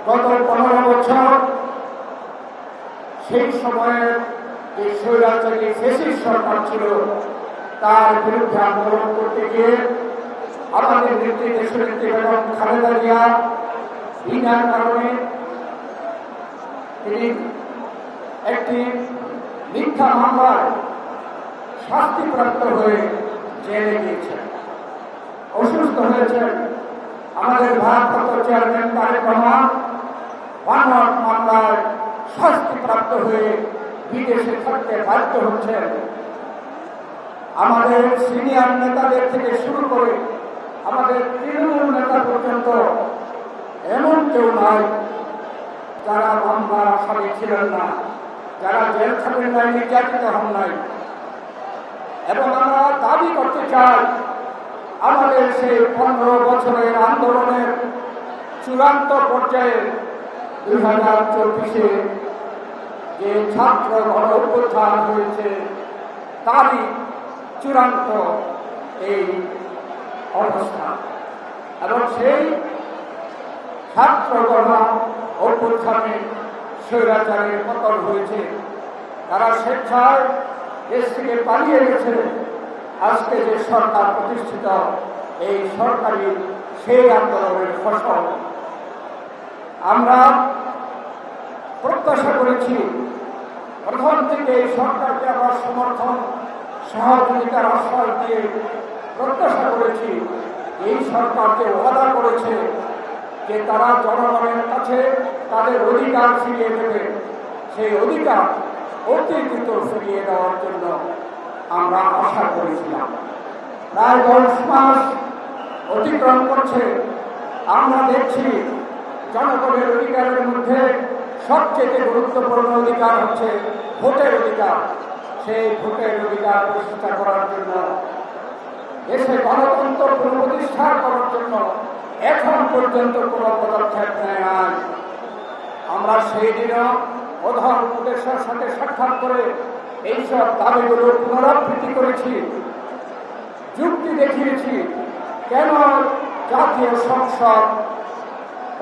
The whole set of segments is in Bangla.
গত 15 বছর সেই সময়ে যে স্বৈরাচারী ফ্যাসিস্ট সরকার ছিল তার বিরুদ্ধে আন্দোলন করতে গিয়ে আমাদের নেত্রী দেশনেত্রী বেগম খালেদা জিয়া বিনা কারণে তিনি একটি মিথ্যা মামলায় শাস্তিপ্রাপ্ত হয়ে জেলে গিয়েছেন, অসুস্থ হয়েছেন। আমাদের ভারপ্রাপ্ত চেয়ারম্যান তারেক রহমান ওয়ানওয়ার্ড মামলায় শাস্তিপ্রাপ্ত হয়ে বিদেশে থাকতে বাধ্য হচ্ছেন। আমাদের সিনিয়র নেতাদের থেকে শুরু করে আমাদের তৃণমূল নেতা পর্যন্ত এমন কেউ নয় যারা মামলার আসামি ছিলেন না, যারা জেল থাকেন নাই, নির্যাতিত হন নাই। এবং আমরা দাবি করতে চাই আমাদের সেই 15 বছরের আন্দোলনের চূড়ান্ত পর্যায়ে 2024-এ যে ছাত্র গণ অভ্যুত্থান হয়েছে তারই চূড়ান্ত এই অবস্থা। এবং সেই ছাত্র গণ অভ্যুত্থানে স্বৈরাচারের পতন হয়েছে, তারা স্বেচ্ছায় দেশ থেকে পালিয়ে গেছে। আজকে যে সরকার প্রতিষ্ঠিত, এই সরকারি সেই আন্দোলনের ফসল। আমরা প্রত্যাশা করেছি, প্রথম থেকে এই সরকারকে আমরা সমর্থন সহযোগিতার আশ্বাস দিয়ে প্রত্যাশা করেছি। এই সরকারকে ওয়াদা করেছে যে তারা জনগণের কাছে তাদের অধিকার ফিরিয়ে দেবে। সেই অধিকার অতি দ্রুত ফিরিয়ে দেওয়ার জন্য আমরা আশা করেছিলাম। প্রায় 10 মাস অতিক্রম করছে, আমরা দেখছি জনগণের অধিকারের মধ্যে সবচেয়ে গুরুত্বপূর্ণ অধিকার হচ্ছে ভোটের অধিকার। সেই ভোটের অধিকার প্রতিষ্ঠা করার জন্য, দেশে গণতন্ত্র পুনঃপ্রতিষ্ঠা করার জন্য এখন পর্যন্ত কোনো পদক্ষেপ নেয় নাই। আমরা সেই দিনও প্রধান উপদেষ্টার সাথে সাক্ষাৎ করে এইসব দাবিগুলো পুনরাবৃত্তি করেছি, যুক্তি দেখিয়েছি কেন জাতীয় সংসদ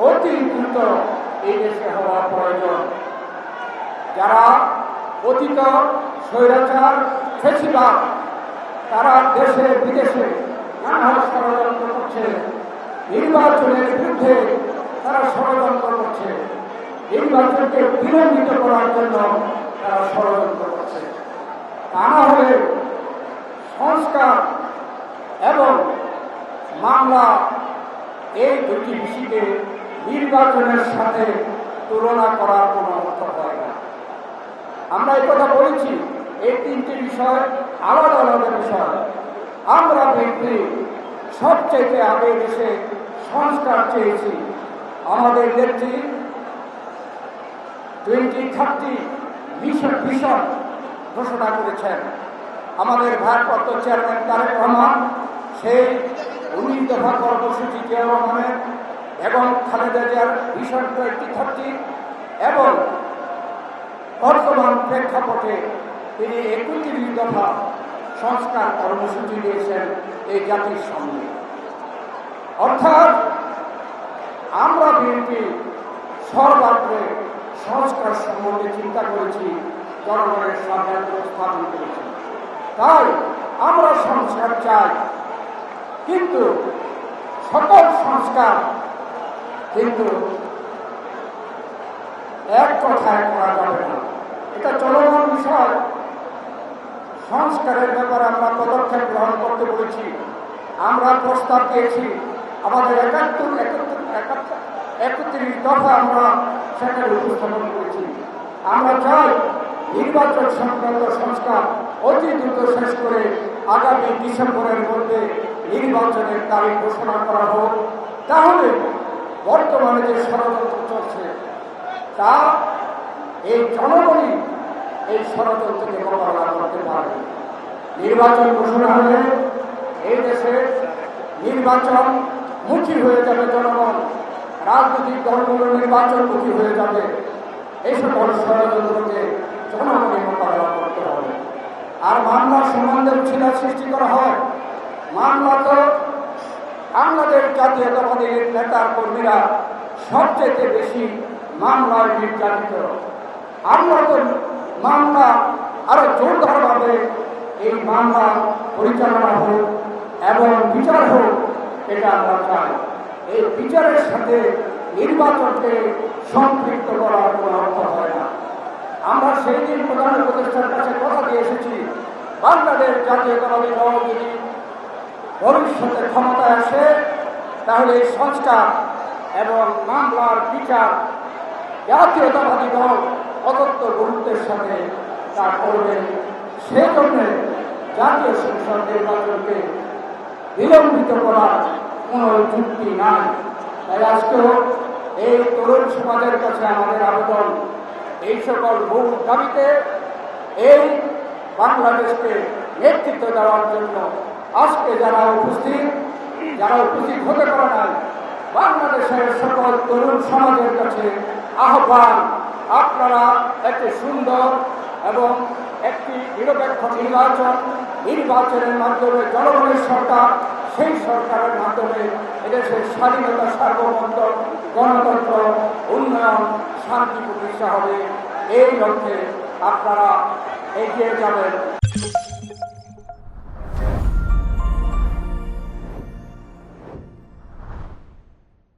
অতি দ্রুত এই দেশে হওয়া প্রয়োজন। যারা অতীত স্বৈরাচার ফ্যাসিবাদ তারা দেশে বিদেশে নানা ষড়যন্ত্র করছে, নির্বাচনের বিরুদ্ধে তারা ষড়যন্ত্র করছে, নির্বাচনকে বিলম্বিত করার জন্য তারা ষড়যন্ত্র করছে। তা না হলে সংস্কার এবং মামলা এই দুটি বিষয়কে নির্বাচনের সাথে তুলনা করার কোনো অর্থ হয় না। আমরা এই কথা বলেছি, এই 3টি বিষয় আলাদা আলাদা বিষয়। আমরা বিএনপি সবচেয়ে আগে দেশে সংস্কার চেয়েছি। আমাদের নেত্রী 2030 ভিশন ঘোষণা করেছেন। আমাদের ভারপ্রাপ্ত চেয়ারম্যান তারেক রহমান সেই 19 দফা কর্মসূচি জিয়া রহমানের এবং খালেদা জিয়ার ভিশন 2030 এবং বর্তমান প্রেক্ষাপটে তিনি 31 দফা সংস্কার কর্মসূচি দিয়েছেন এই জাতির সামনে। অর্থাৎ আমরা বিএনপি সর্বাগ্রে সংস্কার সম্বন্ধে চিন্তা করেছি, জনগণের সামনে উপস্থাপন করেছি। তাই আমরা সংস্কার চাই, কিন্তু সকল সংস্কার কিন্তু এক কথায় করা যাবে না। এটা চলমান বিষয়। সংস্কারের ব্যাপারে আমরা পদক্ষেপ গ্রহণ করতে বলেছি। আমরা প্রস্তাব দিয়েছি, আমাদের 31 দফা আমরা সেখানে উপস্থাপন করেছি। আমরা চাই নির্বাচন সংক্রান্ত সংস্কার অতি দ্রুত শেষ করে আগামী ডিসেম্বরের মধ্যে নির্বাচনের তারিখ ঘোষণা করা হোক। তাহলে বর্তমানে যে ষড়যন্ত্র চলছে তা এই জনগণই এই ষড়যন্ত্রকে মোকাবেলা করতে পারবে। নির্বাচন ঘোষণা হলে এই দেশে নির্বাচন মুখী হয়ে যাবে জনগণ, রাজনৈতিক দলগুলো নির্বাচনমুখী হয়ে যাবে। এই সকল ষড়যন্ত্রকে জনগণই মোকাবেলা করতে হবে। আর মামলার সম্বন্ধে ছিল সৃষ্টি করা হয়। মামলা তো বাংলাদেশ জাতীয়তাবাদী নেতার কর্মীরা সবচেয়ে বেশি মামলায় নির্যাতিত। আমরা তো মামলা আরো জোরদারভাবে এই মামলা পরিচালনা হোক এবং বিচার হোক, এটা আমরা চাই। এই বিচারের সাথে নির্বাচনকে সম্পৃক্ত করার কোনো অর্থ হয় না। আমরা সেই দিন প্রধান উপদেষ্টার কাছে কথা দিয়ে এসেছি, বাংলাদেশ জাতীয়তাবাদী দল যদি ভবিষ্যতে ক্ষমতায় আসে তাহলে এই সংস্কার এবং মামলার বিচার জাতীয়তাবাদী দল অত্যন্ত গুরুত্বের সাথে তা করবে। সেই জন্য জাতীয় সংসদ নির্বাচনকে বিলম্বিত করার কোনো যুক্তি নাই। তাই আজকেও এই তরুণ সমাজের কাছে আমাদের আবেদন, এই সকল মূল দাবিতে এই বাংলাদেশকে নেতৃত্ব দেওয়ার জন্য আজকে যারা উপস্থিত হতে পারে নাই, বাংলাদেশের সকল তরুণ সমাজের কাছে আহ্বান, আপনারা একটি সুন্দর এবং একটি নিরপেক্ষ নির্বাচনের মাধ্যমে জনগণের সরকার, সেই সরকারের মাধ্যমে এদেশের স্বাধীনতা, সার্বভৌমত্ব, গণতন্ত্র, উন্নয়ন, শান্তি প্রতিষ্ঠা হবে। এই লক্ষ্যে আপনারা এগিয়ে যাবেন।